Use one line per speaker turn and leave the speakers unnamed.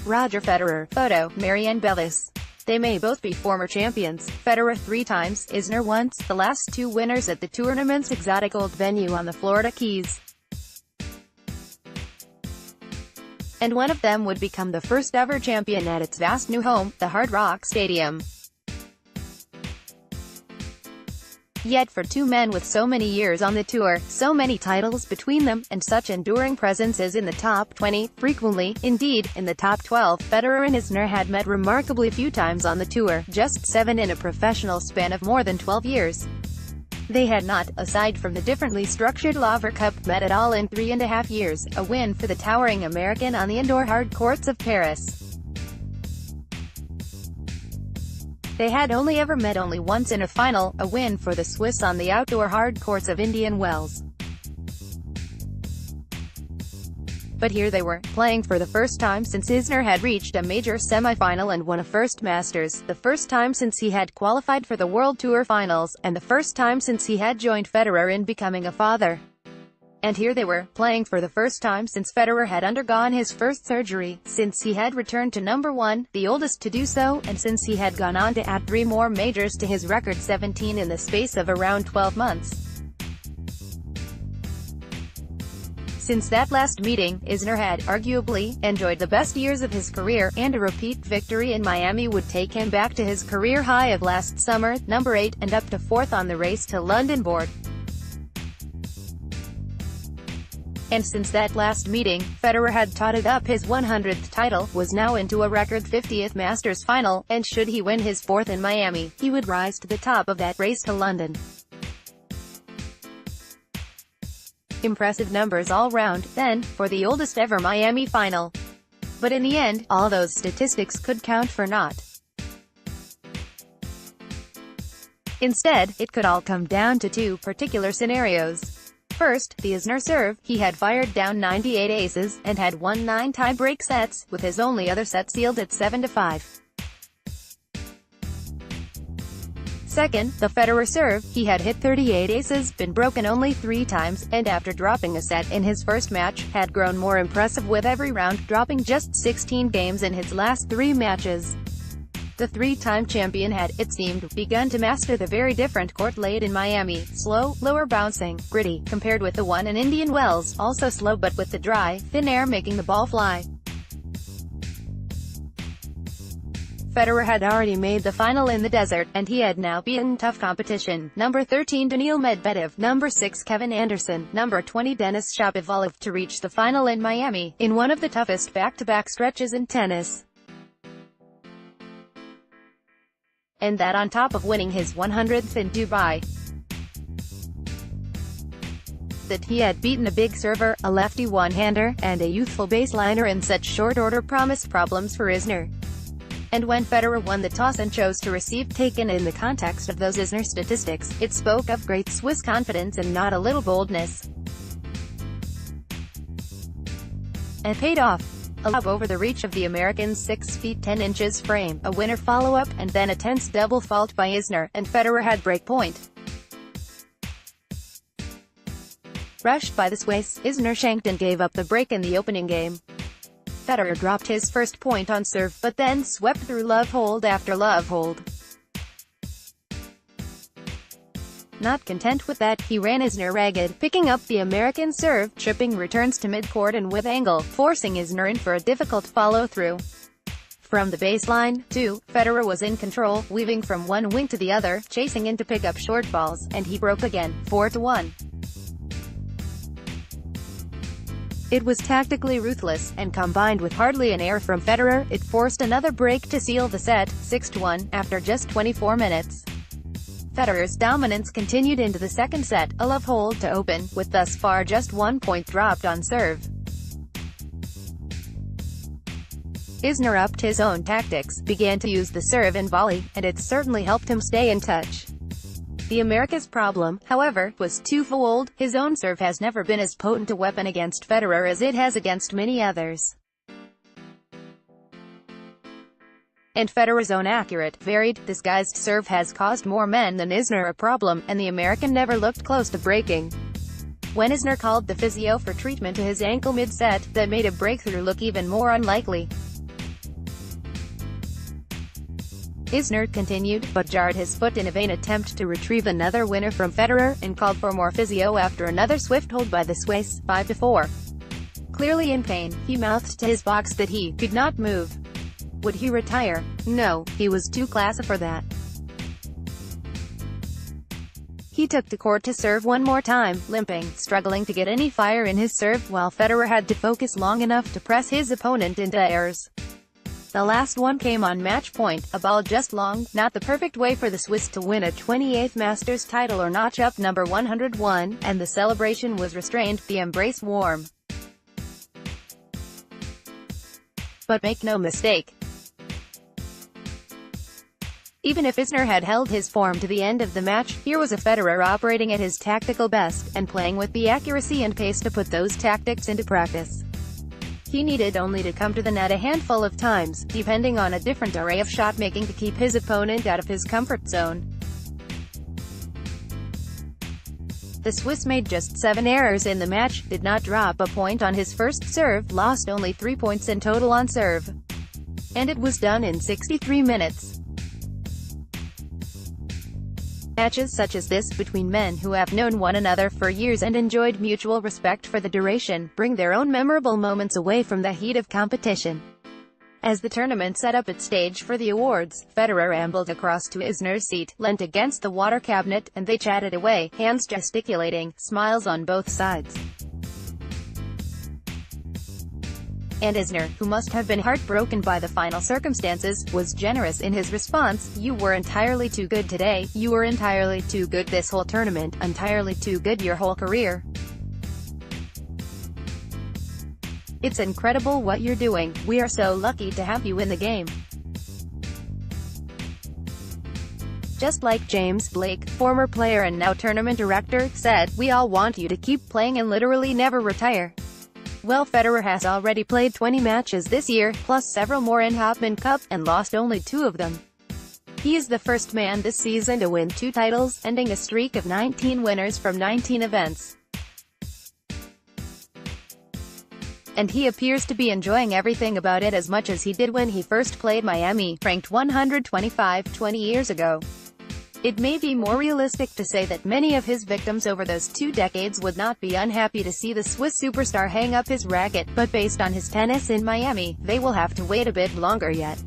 Roger Federer. Photo, Marianne Bevis. They may both be former champions, Federer 3 times, Isner once, the last 2 winners at the tournament's exotic old venue on the Florida Keys. And one of them would become the first ever champion at its vast new home, the Hard Rock Stadium. Yet for 2 men with so many years on the tour, so many titles between them, and such enduring presences in the top 20, frequently, indeed, in the top 12, Federer and Isner had met remarkably few times on the tour, just 7 in a professional span of more than 12 years. They had not, aside from the differently structured Laver Cup, met at all in 3.5 years, a win for the towering American on the indoor hard courts of Paris. They had only ever met once in a final, a win for the Swiss on the outdoor hard courts of Indian Wells. But here they were, playing for the first time since Isner had reached a major semi-final and won a first Masters, the first time since he had qualified for the World Tour Finals, and the first time since he had joined Federer in becoming a father. And here they were, playing for the first time since Federer had undergone his first surgery, since he had returned to number 1, the oldest to do so, and since he had gone on to add 3 more majors to his record 17 in the space of around 12 months. Since that last meeting, Isner had, arguably, enjoyed the best years of his career, and a repeat victory in Miami would take him back to his career high of last summer, number 8, and up to 4th on the Race to London board. And since that last meeting, Federer had totted up his 100th title, was now into a record 50th Masters final, and should he win his 4th in Miami, he would rise to the top of that Race to London. Impressive numbers all round, then, for the oldest ever Miami final. But in the end, all those statistics could count for naught. Instead, it could all come down to 2 particular scenarios. First, the Isner serve. He had fired down 98 aces, and had won 9 tie-break sets, with his only other set sealed at 7-5. Second, the Federer serve. He had hit 38 aces, been broken only 3 times, and after dropping a set in his first match, had grown more impressive with every round, dropping just 16 games in his last 3 matches. The 3-time champion had, it seemed, begun to master the very different court laid in Miami, slow, lower bouncing, gritty, compared with the one in Indian Wells, also slow but with the dry, thin air making the ball fly. Federer had already made the final in the desert, and he had now beaten tough competition, number 13 Daniil Medvedev, number 6 Kevin Anderson, number 20 Denis Shapovalov, to reach the final in Miami, in one of the toughest back-to-back stretches in tennis. And that on top of winning his 100th in Dubai. That he had beaten a big server, a lefty one-hander, and a youthful baseliner in such short order promised problems for Isner. And when Federer won the toss and chose to receive, taken in the context of those Isner statistics, it spoke of great Swiss confidence and not a little boldness. And paid off. A lob over the reach of the American's 6 feet 10 inches frame, a winner follow-up, and then a tense double fault by Isner, and Federer had break point. Rushed by the Swiss, Isner shanked and gave up the break in the opening game. Federer dropped his first point on serve, but then swept through love hold after love hold. Not content with that, he ran Isner ragged, picking up the American serve, tripping returns to midcourt and with angle, forcing Isner in for a difficult follow-through. From the baseline, too, Federer was in control, weaving from one wing to the other, chasing in to pick up short balls, and he broke again, 4-1. It was tactically ruthless, and combined with hardly an error from Federer, it forced another break to seal the set, 6-1, after just 24 minutes. Federer's dominance continued into the second set, a love hold to open, with thus far just 1 point dropped on serve. Isner upped his own tactics, began to use the serve and volley, and it certainly helped him stay in touch. The America's problem, however, was twofold. His own serve has never been as potent a weapon against Federer as it has against many others. And Federer's own accurate, varied, disguised serve has caused more men than Isner a problem, and the American never looked close to breaking. When Isner called the physio for treatment to his ankle mid-set, that made a breakthrough look even more unlikely. Isner continued, but jarred his foot in a vain attempt to retrieve another winner from Federer, and called for more physio after another swift hold by the Swiss, 5-4. Clearly in pain, he mouthed to his box that he could not move. Would he retire? No, he was too classy for that. He took to court to serve one more time, limping, struggling to get any fire in his serve, while Federer had to focus long enough to press his opponent into errors. The last one came on match point, a ball just long, not the perfect way for the Swiss to win a 28th Masters title or notch up number 101, and the celebration was restrained, the embrace warm. But make no mistake. Even if Isner had held his form to the end of the match, here was a Federer operating at his tactical best, and playing with the accuracy and pace to put those tactics into practice. He needed only to come to the net a handful of times, depending on a different array of shot-making to keep his opponent out of his comfort zone. The Swiss made just 7 errors in the match, did not drop a point on his first serve, lost only 3 points in total on serve. And it was done in 63 minutes. Matches such as this, between men who have known one another for years and enjoyed mutual respect for the duration, bring their own memorable moments away from the heat of competition. As the tournament set up its stage for the awards, Federer ambled across to Isner's seat, leant against the water cabinet, and they chatted away, hands gesticulating, smiles on both sides. And Isner, who must have been heartbroken by the final circumstances, was generous in his response. "You were entirely too good today, you were entirely too good this whole tournament, entirely too good your whole career. It's incredible what you're doing, we are so lucky to have you in the game." Just like James Blake, former player and now tournament director, said, "We all want you to keep playing and literally never retire." Well, Federer has already played 20 matches this year, plus several more in Hopman Cup, and lost only 2 of them. He is the first man this season to win 2 titles, ending a streak of 19 winners from 19 events. And he appears to be enjoying everything about it as much as he did when he first played Miami, ranked 125, 20 years ago. It may be more realistic to say that many of his victims over those 2 decades would not be unhappy to see the Swiss superstar hang up his racket, but based on his tennis in Miami, they will have to wait a bit longer yet.